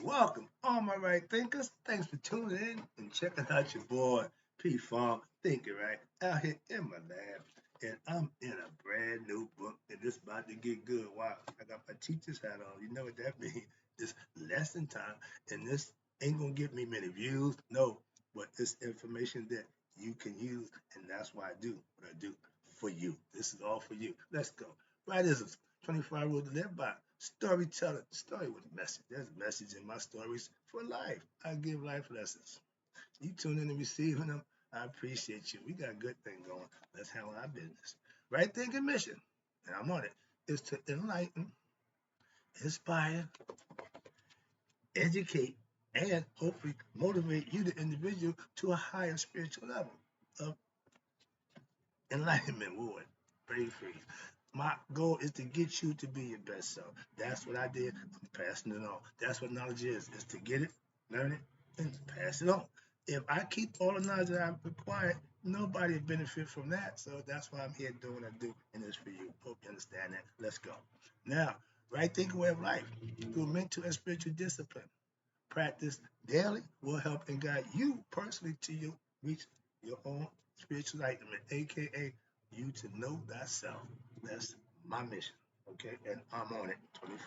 Welcome, all my right thinkers. Thanks for tuning in and checking out your boy P Funk Thinking Right out here in my lab. And I'm in a brand new book, and it's about to get good. Wow, I got my teacher's hat on. You know what that means? It's lesson time, and this ain't gonna get me many views, no, but it's information that you can use, and that's why I do what I do for you. This is all for you. Let's go. Right, this is 25 rules to live by. Storytelling, story with a message. There's a message in my stories for life. I give life lessons. You tune in and receiving them. I appreciate you. We got a good thing going. Let's handle our business. Right thinking mission, and I'm on it, is to enlighten, inspire, educate, and hopefully motivate you, the individual, to a higher spiritual level of enlightenment. Ward, brave free. My goal is to get you to be your best self. That's what I did. I'm passing it on. That's what knowledge is to get it, learn it, and pass it on. If I keep all the knowledge that I've acquired, nobody will benefit from that. So that's why I'm here doing what I do, and it's for you. Hope you understand that. Let's go. Now, right thinking way of life through mental and spiritual discipline. Practice daily will help and guide you personally to you reach your own spiritual enlightenment, aka you to know thyself. That's my mission. Okay, and I'm on it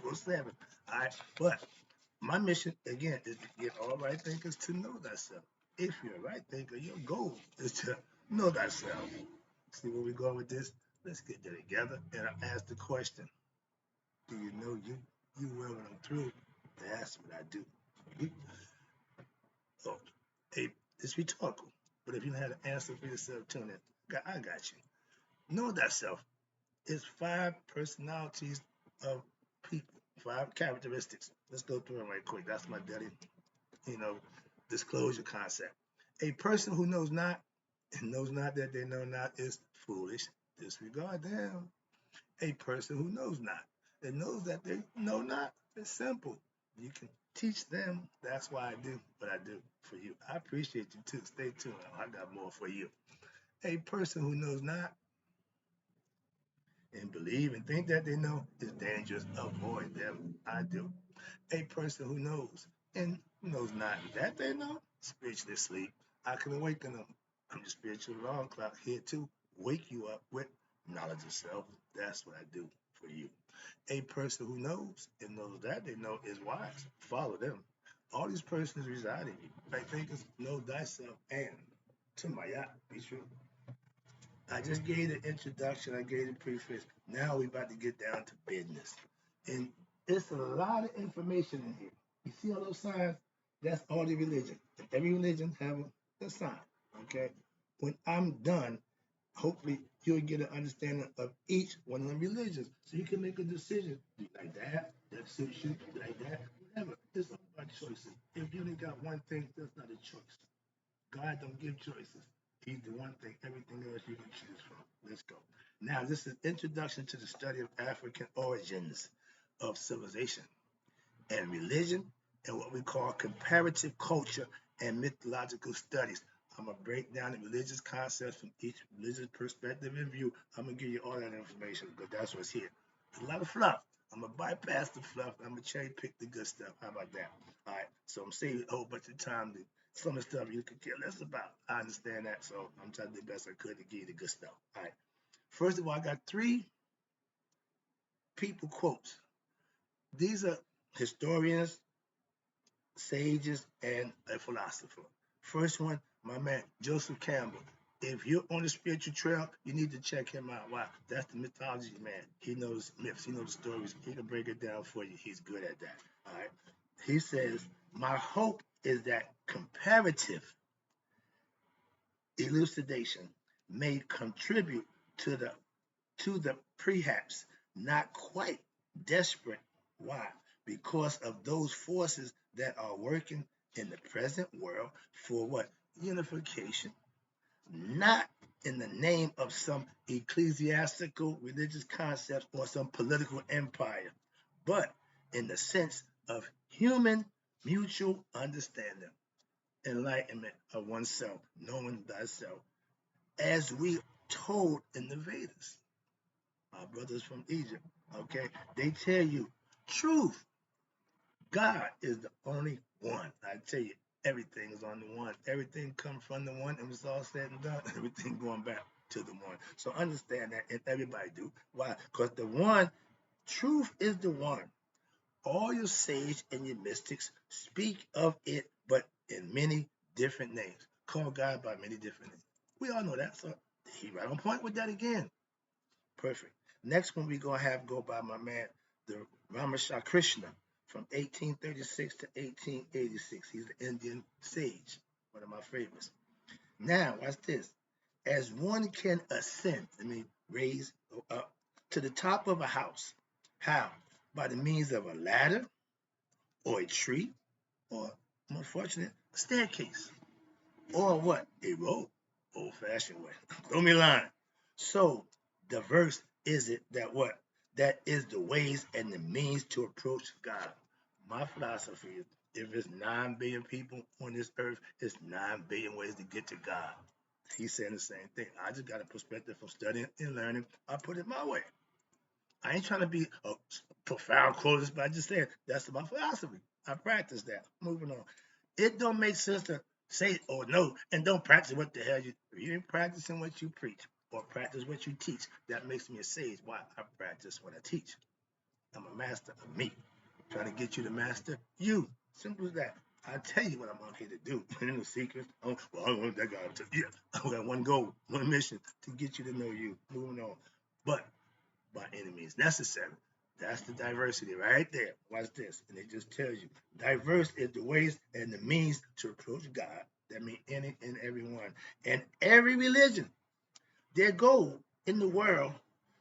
24/7. All right, but my mission again is to get all right thinkers to know thyself. If you're a right thinker, your goal is to know thyself. See where we going with this? Let's get there together. And I ask the question: do you know you? You will when I'm through. That's what I do. So, hey, it's rhetorical. But if you had an answer for yourself, tune in. I got you. Know thyself is five personalities of people, five characteristics. Let's go through them right quick. That's my daily, you know, disclosure concept. A person who knows not and knows not that they know not is foolish. Disregard them. A person who knows not and knows that they know not is simple. You can teach them. That's why I do what I do for you. I appreciate you too. Stay tuned. I got more for you. A person who knows not and believe and think that they know is dangerous. Avoid them. I do. A person who knows and knows not that they know spiritually asleep. I can awaken them. I'm the spiritual alarm clock here to wake you up with knowledge of self. That's what I do for you. A person who knows and knows that they know is wise. Follow them. All these persons reside in you. Right thinkers, know thyself and to my yacht, be true. I just gave the introduction, I gave the preface. Now we about to get down to business. And it's a lot of information in here. You see all those signs? That's all the religion. And every religion have a sign. Okay? When I'm done, hopefully you'll get an understanding of each one of the religions. So you can make a decision. Do you like that? That suits you? Do you like that? Whatever. It's all about choices. If you only got one thing, that's not a choice. God don't give choices. He's the one thing, everything else you can choose from. Let's go. Now, this is introduction to the study of African origins of civilization and religion and what we call comparative culture and mythological studies. I'm going to break down the religious concepts from each religious perspective and view. I'm going to give you all that information because that's what's here. There's a lot of fluff. I'm going to bypass the fluff. I'm going to cherry pick the good stuff. How about that? All right. So I'm saving a whole bunch of time to some of the stuff you could care less about. I understand that. So I'm trying to do the best I could to give you the good stuff. All right. First of all, I got three people quotes. These are historians, sages, and a philosopher. First one, my man Joseph Campbell. If you're on the spiritual trail, you need to check him out. Why? That's the mythology man. He knows myths, he knows stories. He can break it down for you. He's good at that. All right. He says, my hope is that comparative elucidation may contribute to the perhaps not quite desperate. Why? Because of those forces that are working in the present world for what? Unification, not in the name of some ecclesiastical religious concepts or some political empire, but in the sense of human mutual understanding, enlightenment of oneself, knowing thyself, as we told in the Vedas. Our brothers from Egypt, okay? They tell you truth. God is the only one. I tell you, everything is on the one. Everything comes from the one, and it's all said and done. Everything going back to the one. So understand that, and everybody do. Why? Because the one, truth is the one. All your sage and your mystics speak of it, but in many different names. Call God by many different names. We all know that. So he right on point with that again. Perfect. Next one we gonna have go by my man, the Ramesha Krishna from 1836 to 1886. He's the Indian sage, one of my favorites. Now, watch this. As one can ascend, raise up to the top of a house. How? By the means of a ladder or a tree or, more fortunate, a staircase. Or what? A rope, old-fashioned way. Throw me a line. So diverse is it that what? That is the ways and the means to approach God. My philosophy is if it's 9 billion people on this earth, it's 9 billion ways to get to God. He's saying the same thing. I just got a perspective from studying and learning. I put it my way. I ain't trying to be a profound quotist, but I just saying that's my philosophy. I practice that. Moving on. It don't make sense to say or no and don't practice what the hell you ain't practicing what you preach or practice what you teach. That makes me a sage. Why? I practice what I teach. I'm a master of me. Trying to get you to master you. Simple as that. I tell you what I'm out here to do. And the secret, well, I want that guy to, yeah, I got one goal, one mission to get you to know you. Moving on. But by any means necessary. That's the diversity right there. Watch this. And it just tells you diverse is the ways and the means to approach God. That means any and everyone. And every religion, their goal in the world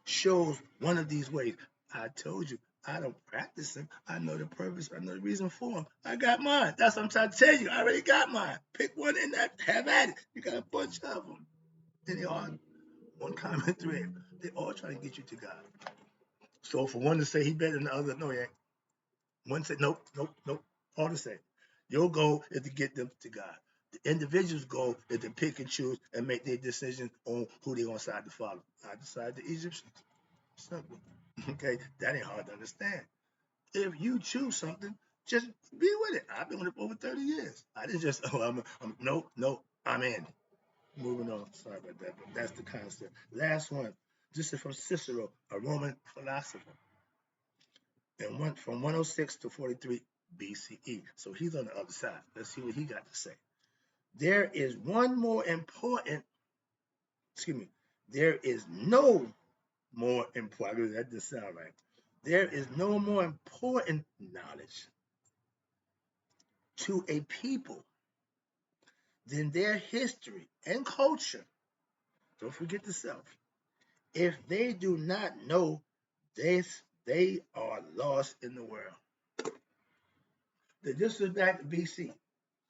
shows one of these ways. I told you, I don't practice them. I know the purpose. I know the reason for them. I got mine. That's what I'm trying to tell you. I already got mine. Pick one and have at it. You got a bunch of them. And they all one common thread. They all try to get you to God. So for one to say he better than the other, no, he ain't. One said, nope, nope, nope, all the same. Your goal is to get them to God. The individual's goal is to pick and choose and make their decision on who they're going to decide to follow. I decided the Egyptians. Simple. Okay, that ain't hard to understand. If you choose something, just be with it. I've been with it for over 30 years. I didn't just, no, I'm in. Moving on. Sorry about that, but that's the concept. Last one. This is from Cicero, a Roman philosopher. And from 106 to 43 BCE. So he's on the other side. Let's see what he got to say. There is one more important, there is no more important, that doesn't sound right. There is no more important knowledge to a people than their history and culture. Don't forget the self. If they do not know this, they are lost in the world. This is back to BC,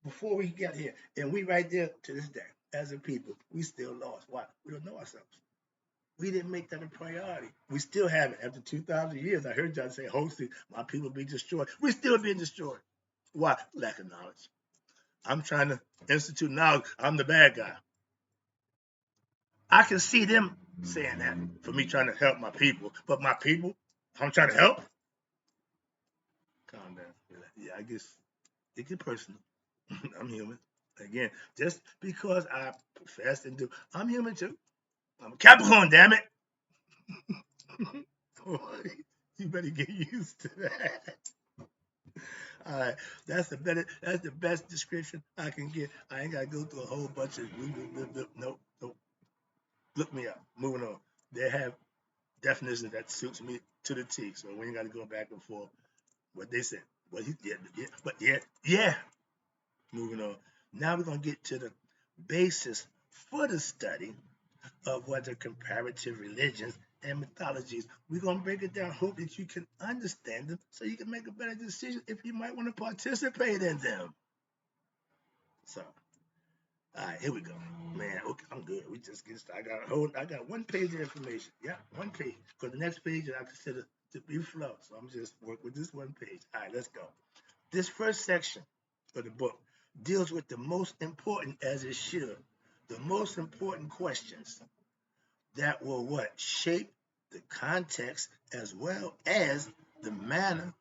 before we get here. And we right there to this day. As a people, we still lost. Why? We don't know ourselves. We didn't make that a priority. We still haven't. After 2,000 years, I heard y'all say, hosting, my people be destroyed. We're still being destroyed. Why? Lack of knowledge. I'm trying to institute knowledge. I'm the bad guy. I can see them saying that for me trying to help my people. But my people, I'm trying to help. Calm down. Yeah, I guess it get personal. I'm human. Again, just because I profess and do, I'm human too. I'm a Capricorn, damn it. You better get used to that. All right, that's the best description I can get. I ain't gotta go through a whole bunch of nope, nope. Look me up. Moving on. They have definitions that suits me to the T, so we ain't gotta go back and forth. What they said. Well, yeah. Moving on. Now we're gonna get to the basis for the study of what are comparative religions and mythologies. We're going to break it down. Hope that you can understand them so you can make a better decision if you might want to participate in them. So, all right, here we go. Man, okay, I'm good. We just get started. I got one page of information. Yeah, one page. Because the next page I consider to be flow. So I'm just work with this one page. All right, let's go. This first section of the book deals with the most important, as it should, the most important questions that will what? Shape the context as well as the manner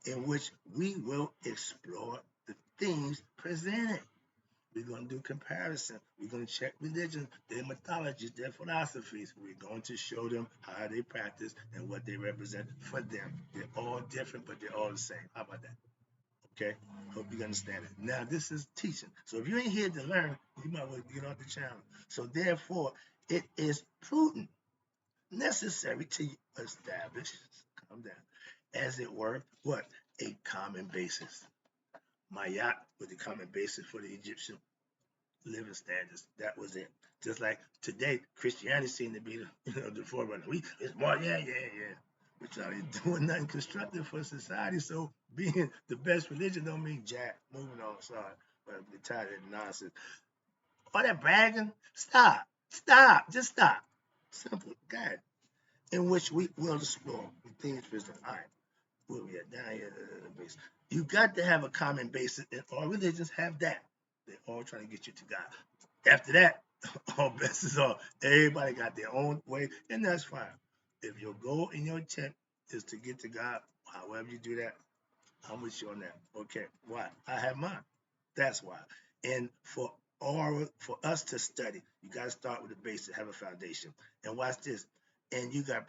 in which we will explore the themes presented. We're going to do comparison. We're going to check religion, their mythologies, their philosophies. We're going to show them how they practice and what they represent for them. They're all different, but they're all the same. How about that? Okay? Hope you understand it. Now, this is teaching. So if you ain't here to learn, you might well get off the channel. So therefore, it is prudent, necessary to establish, calm down, as it were, what? A common basis. Mayat was the common basis for the Egyptian living standards. That was it. Just like today, Christianity seemed to be the forerunner. It's more, yeah. But y'all ain't doing nothing constructive for society. So being the best religion don't mean jack. Moving on, sorry. But I'm tired of that nonsense. All that bragging, stop. Stop. Just stop. Simple. God. In which we will explore the things present. All right. Where we at? Down here, the base. You got to have a common basis, and all religions have that. They're all trying to get you to God. After that, all best is off. Everybody got their own way, and that's fine. If your goal and your intent is to get to God, however you do that, I'm with you on that. Okay, why? I have mine. That's why. And for us to study, you got to start with the basic, have a foundation. And watch this. And you got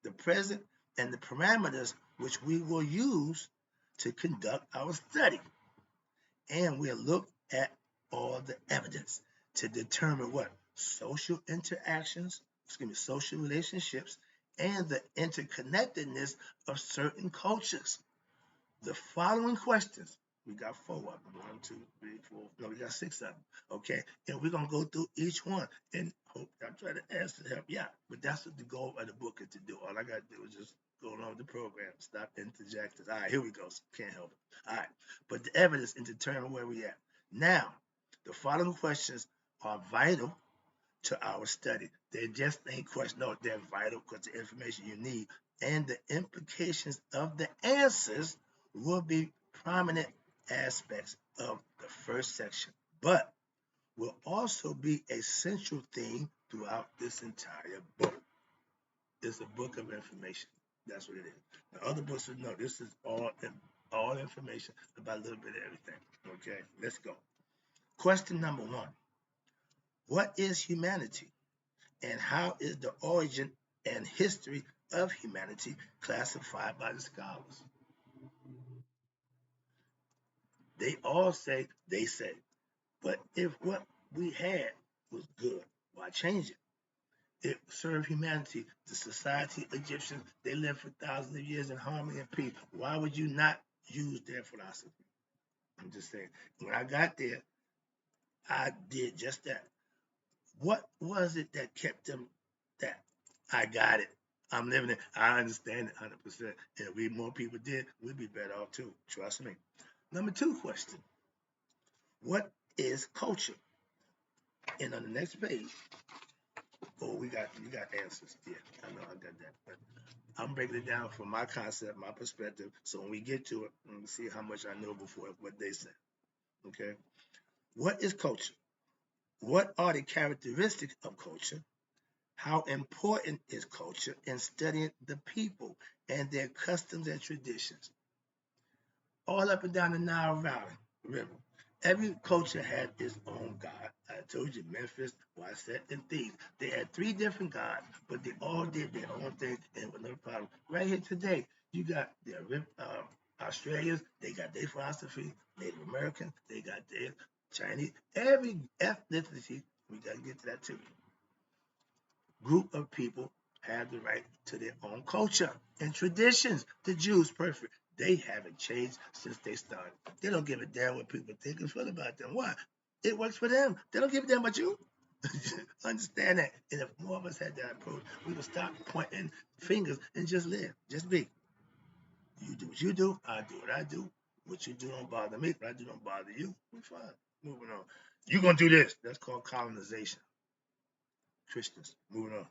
the present, and the parameters which we will use to conduct our study. And we'll look at all the evidence to determine what social interactions, social relationships, and the interconnectedness of certain cultures. The following questions, we got 4 of them. 1, 2, 3, 4. No, we got 6 of them. Okay, and we're gonna go through each one and hope I try to answer to help you out. But that's what the goal of the book is to do. All I gotta do is just go along with the program, stop interjecting. All right, here we go. Can't help it. All right, but the evidence and determine where we at. Now, the following questions are vital to our study. They just ain't questions. No, they're vital because the information you need and the implications of the answers will be prominent aspects of the first section, but will also be a central theme throughout this entire book. It's a book of information. That's what it is. The other books would know this is all information about a little bit of everything. Okay, let's go. Question number 1. What is humanity? And how is the origin and history of humanity classified by the scholars? They all say, but if what we had was good, why change it? It served humanity, the society, Egyptians, they lived for thousands of years in harmony and peace. Why would you not use their philosophy? I'm just saying. When I got there, I did just that. What was it that kept them that? I got it. I'm living it. I understand it 100%. And if more people did, we'd be better off too. Trust me. Number 2 question. What is culture? And on the next page, you got answers. Yeah, I know I got that. But I'm breaking it down from my concept, my perspective. So when we get to it, we'll see how much I know before what they said. Okay. What is culture? What are the characteristics of culture? How important is culture in studying the people and their customs and traditions? All up and down the Nile Valley River. Every culture had its own god. I told you Memphis, Waset, and Thebes. They had 3 different gods, but they all did their own thing and with no problem. Right here today, you got the Australians, they got their philosophy. Native Americans, they got their Chinese. Every ethnicity, we got to get to that too. Group of people have the right to their own culture and traditions. The Jews, perfect. They haven't changed since they started. They don't give a damn what people think and feel about them. Why? It works for them. They don't give a damn about you. Understand that. And if more of us had that approach, we would stop pointing fingers and just live. Just be. You do what you do. I do what I do. What you do don't bother me. What I do don't bother you. We're fine. Moving on. You're going to do this. That's called colonization. Christians. Moving on.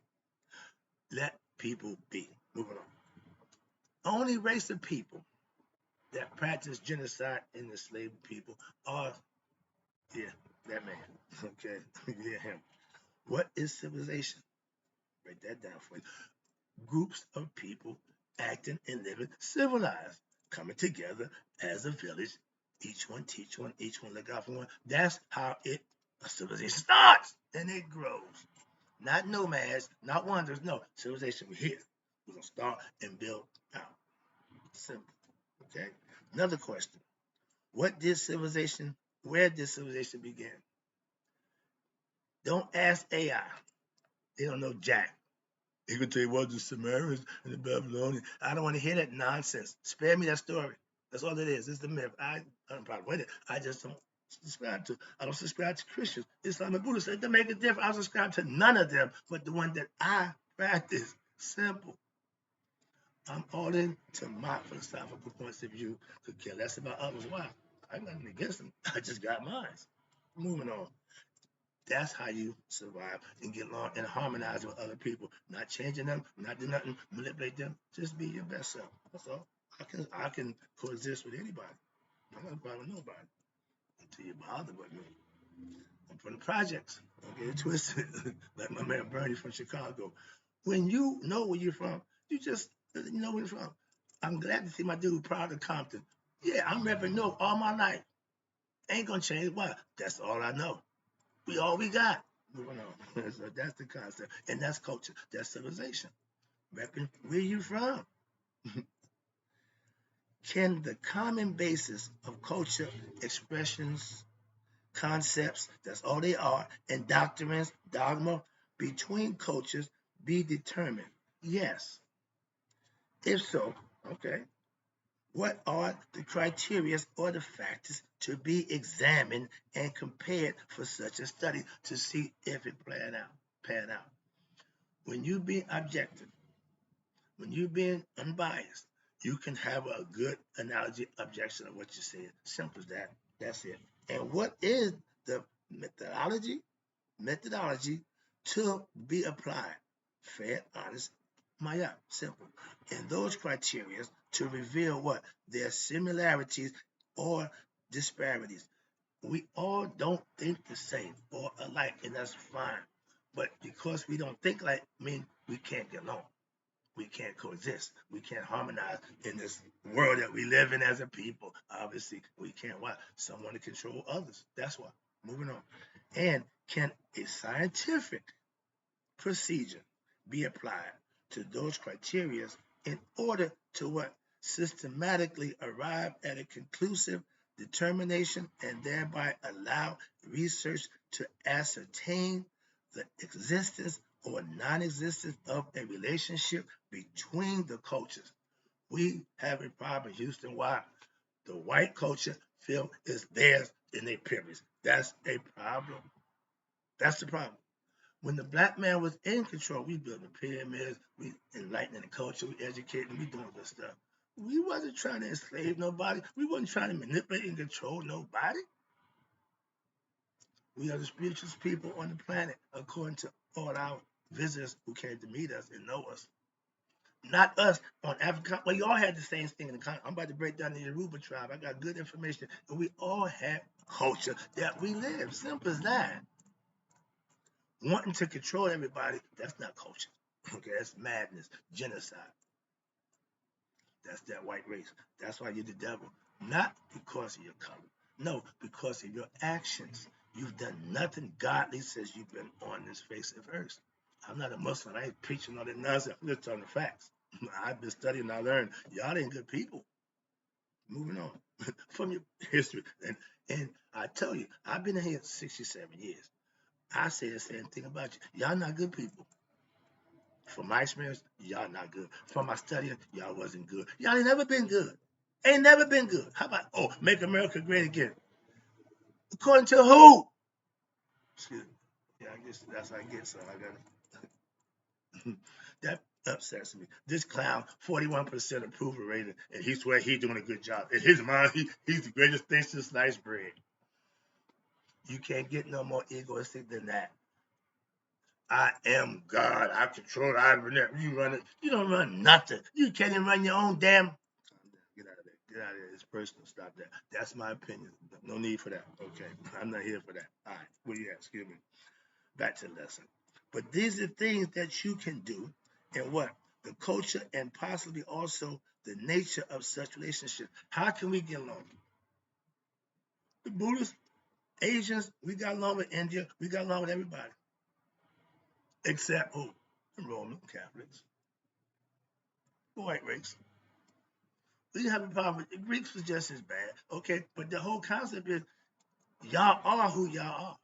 Let people be. Moving on. Only race of people that practice genocide and enslave people are, yeah, that man. Okay, yeah, him. What is civilization? Write that down for you. Groups of people acting and living civilized. coming together as a village, each one teach one, each one look out for one. That's how a civilization starts, and it grows. Not nomads, not wanderers. No, civilization. We're here. We're gonna start and build out. Simple. Okay. Another question: what did civilization? Where did civilization begin? Don't ask AI. They don't know jack. They can tell you what the Sumerians and the Babylonians. I don't want to hear that nonsense. Spare me that story. That's all it is. It's the myth. I don't problem with it. I just don't subscribe to. I don't subscribe to Christians, Islam, and Buddhists. It doesn't make a difference. I don't subscribe to none of them, but the one that I practice. Simple. I'm all into my philosophical points of view. Could care less about others. Why? I got nothing against them. I just got mine. Moving on. That's how you survive and get along and harmonize with other people. Not changing them, not do nothing, manipulate them. Just be your best self. That's all. I can coexist with anybody. I don't bother nobody until you bother with me. I'm from the projects. Don't get it twisted. Like my man Bernie from Chicago. When you know where you're from, you know where you're from. I'm glad to see my dude proud of Compton. Yeah, I'm repping North all my life. Ain't gonna change. Why? That's all I know. We all we got. Moving on. So that's the concept. And that's culture. That's civilization. Repping where you from. Can the common basis of culture, expressions, concepts, that's all they are, and doctrines, dogma, between cultures be determined? Yes. If so, okay. What are the criteria or the factors to be examined and compared for such a study to see if it pan out? When you being objective, when you being unbiased, you can have a good analogy objection of what you're saying. Simple as that. That's it. And what is the methodology? Methodology to be applied. Fair, honest, Maya, simple. And those criteria to reveal what? Their similarities or disparities. We all don't think the same or alike, and that's fine. But because we don't think like, we can't get along. We can't coexist. We can't harmonize in this world that we live in as a people. Obviously, we can't. Why? Someone to control others. That's why. Moving on. And can a scientific procedure be applied to those criteria in order to what? Systematically arrive at a conclusive determination and thereby allow research to ascertain the existence or non-existence of a relationship between the cultures. We have a problem in Houston. Why? The white culture feel is theirs in their privilege. That's a problem. That's the problem. When the black man was in control, we building pyramids, we enlightening the culture, we educating, we doing good stuff. We wasn't trying to enslave nobody. We wasn't trying to manipulate and control nobody. We are the spiritualist people on the planet, according to all our visitors who came to meet us and know us. Not us on Africa. Well, you all had the same thing in the country. I'm about to break down the Yoruba tribe. I got good information. And we all had culture that we live. Simple as that. Wanting to control everybody, that's not culture. Okay, that's madness, genocide. That's that white race. That's why you're the devil. Not because of your color. No, because of your actions. You've done nothing godly since you've been on this face of earth. I'm not a Muslim. I ain't preaching all that nonsense. I'm just telling the facts. I've been studying and I learned. Y'all ain't good people. Moving on from your history. And I tell you, I've been here 67 years. I say the same thing about you. Y'all not good people. From my experience, y'all not good. From my studying, y'all wasn't good. Y'all ain't never been good. Ain't never been good. How about, make America great again? According to who? Excuse me. Yeah, I guess that's how I get, so I got that upsets me. This clown, 41% approval rating, and he swear he's doing a good job. In his mind, he's the greatest thing since sliced bread. You can't get no more egoistic than that. I am God. I control. You run it. You don't run nothing. You can't even run your own damn. Get out of there. Get out of there. It's personal. Stop that. That's my opinion. No need for that. Okay. I'm not here for that. All right. Well, yeah, excuse me. Back to the lesson. But these are things that you can do and what? The culture and possibly also the nature of such relationships. How can we get along? The Buddhists, Asians, we got along with India, we got along with everybody. Except who? The Roman Catholics, the white race. We didn't have a problem with the Greeks was just as bad. Okay, but the whole concept is y'all are who y'all are.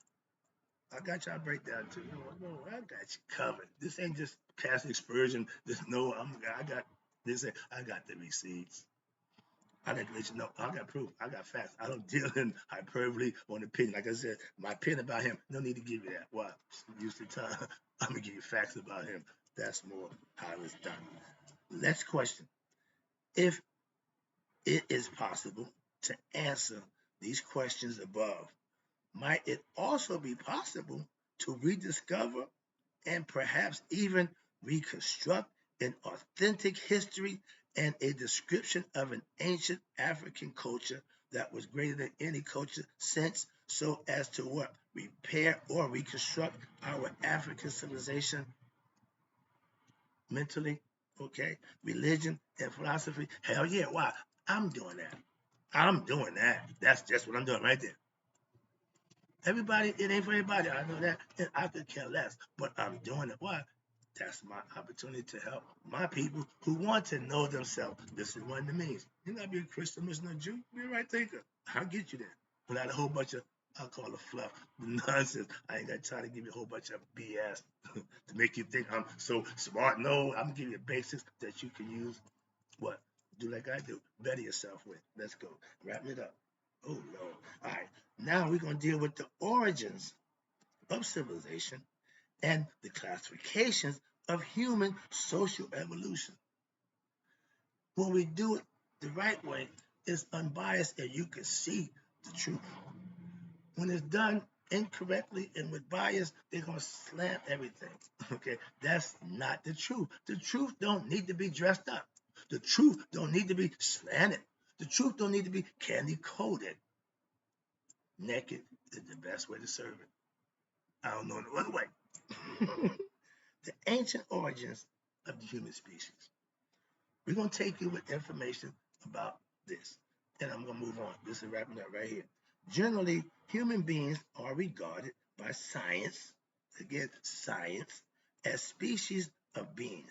I got y'all breakdown too. No, I got you covered. This ain't just cast excursion. Just no, I got this. I got the receipts. I got to let you know. I got proof. I got facts. I don't deal in hyperbole or an opinion. Like I said, my opinion about him, no need to give you that. Why? Use the time. I'm gonna give you facts about him. That's more how it's done. Next question. If it is possible to answer these questions above, might it also be possible to rediscover and perhaps even reconstruct an authentic history and a description of an ancient African culture that was greater than any culture since, so as to what? Repair or reconstruct our African civilization mentally, okay? Religion and philosophy. Hell yeah, why? I'm doing that. I'm doing that. That's just what I'm doing right there. Everybody, it ain't for everybody. I know that. And I could care less. But I'm doing it. Why? That's my opportunity to help my people who want to know themselves. This is one of the means. You're not be a Christian, Muslim, a Jew. Be a right thinker. I'll get you there. Without a whole bunch of, I'll call it fluff, nonsense. I ain't got time to give you a whole bunch of BS to make you think I'm so smart. No, I'm giving you basics that you can use. What? Do like I do. Better yourself with. Let's go. Wrap it up. Oh, Lord. All right. Now we're going to deal with the origins of civilization and the classifications of human social evolution. When we do it the right way, it's unbiased and you can see the truth. When it's done incorrectly and with bias, they're going to slant everything. Okay, that's not the truth. The truth don't need to be dressed up. The truth don't need to be slanted. The truth don't need to be candy coated. Naked is the best way to serve it. I don't know no other way. The ancient origins of the human species. We're going to take you with information about this. And I'm going to move on. This is wrapping up right here. Generally, human beings are regarded by science, again, science, as species of beings.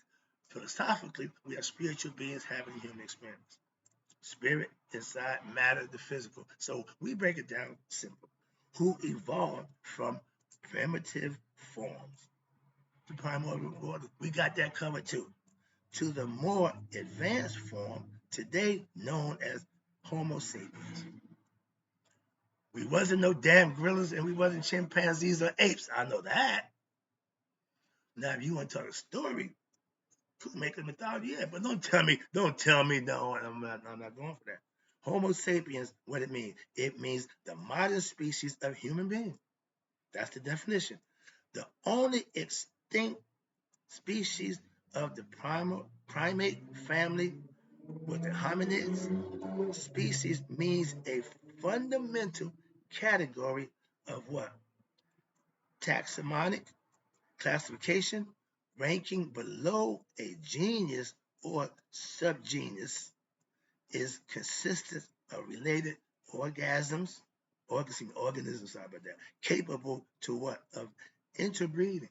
Philosophically, we are spiritual beings having a human experience. Spirit inside matter, the physical. So we break it down simple. Who evolved from primitive forms. The primordial order, we got that covered too. To the more advanced form, today known as Homo sapiens. We wasn't no damn gorillas and we wasn't chimpanzees or apes. I know that. Now, if you want to tell a story, could make a mythology, yeah, but don't tell me, no, I'm not going for that. Homo sapiens, what it means? It means the modern species of human being. That's the definition. The only extinct species of the primate family with the hominids. Species means a fundamental category of what? Taxonomic classification, ranking below a genus or subgenus, is consistent of related organisms, sorry about that, capable to what? Of interbreeding.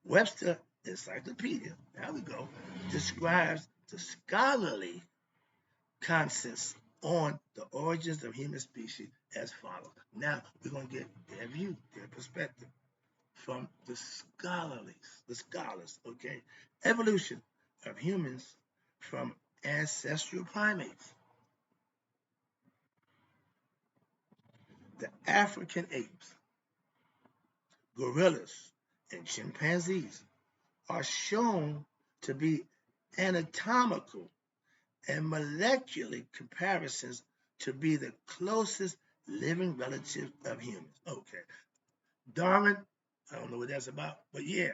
Webster Encyclopedia, there we go, describes the scholarly consensus on the origins of human species as follows. Now we're going to get their view, their perspective from the scholars, okay? Evolution of humans from ancestral primates. The African apes, gorillas, and chimpanzees are shown to be anatomical and molecular comparisons to be the closest living relatives of humans. Okay. Darwin, I don't know what that's about, but yeah,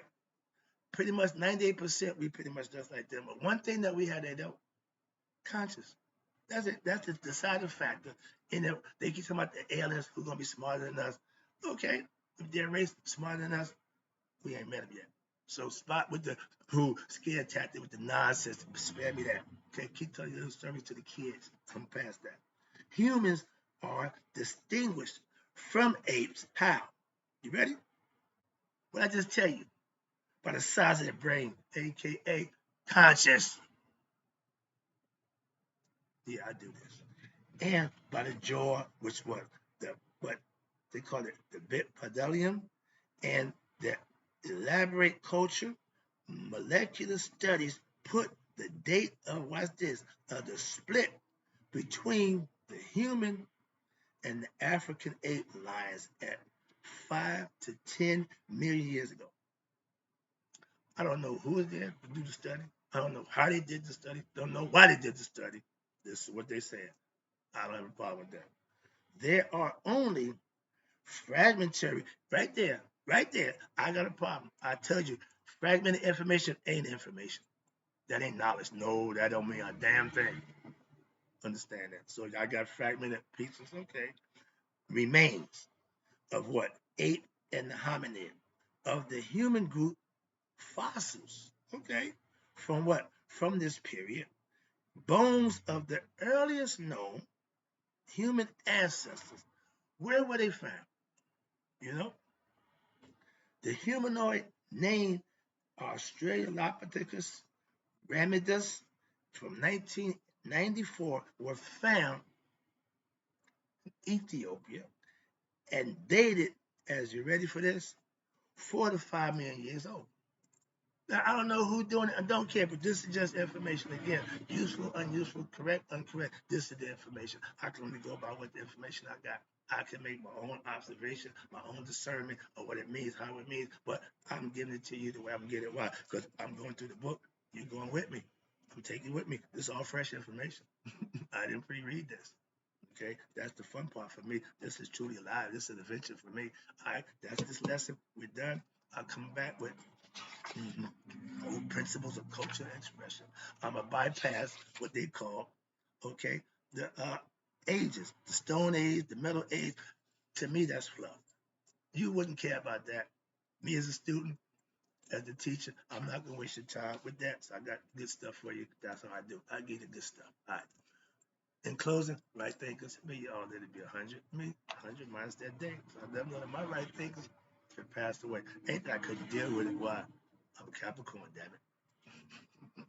pretty much 98% we pretty much just like them. But one thing that we had, they don't, conscious. That's it. That's the deciding factor. And they keep talking about the aliens who are going to be smarter than us. Okay, if they're race smarter than us, we ain't met them yet. So spot with the who scare tactic with the nonsense. Spare me that. Okay, keep telling your little stories to the kids. I'm past that. Humans are distinguished from apes. How? You ready? What I just tell you? By the size of the brain, aka conscious. Yeah, I do this. And by the jaw, which was the what they call it the bipedalium, and the elaborate culture, molecular studies put the date of what's this of the split between the human and the African ape lies at 5 to 10 million years ago. I don't know who was there to do the study. I don't know how they did the study. Don't know why they did the study. This is what they said. I don't have a problem with that. There are only fragmentary, right there. I got a problem. I tell you, fragmented information ain't information. That ain't knowledge. No, that don't mean a damn thing. Understand that? So I got fragmented pieces. Okay, remains of what? Ape and the hominid of the human group fossils. Okay, from what? From this period, bones of the earliest known human ancestors. Where were they found? You know, the humanoid named Australopithecus ramidus from 1994 were found in Ethiopia and dated, as you ready for this, 4 to 5 million years old. Now, I don't know who's doing it. I don't care, but this is just information. Again, useful, unuseful, correct, incorrect. This is the information. I can only go by what the information I got. I can make my own observation, my own discernment of what it means, how it means, but I'm giving it to you the way I'm getting it. Why? Because I'm going through the book. You're going with me. I'm taking you with me. This is all fresh information. I didn't pre-read this. Okay, that's the fun part for me. This is truly alive. This is an adventure for me. All right, that's this lesson. We're done. I'll come back with principles of culture and expression. I'm going to bypass what they call, okay, the ages, the Stone Age, the Middle Age. To me, that's fluff. You wouldn't care about that. Me as a student, as a teacher, I'm not going to waste your time with that. So I got good stuff for you. That's how I do. I give you good stuff. All right. In closing, right thinkers, me, all let it be 100. Me, 100 minus that day. So I never let my right thinkers have passed away. Ain't that I couldn't deal with it? Why? I'm a Capricorn, damn it.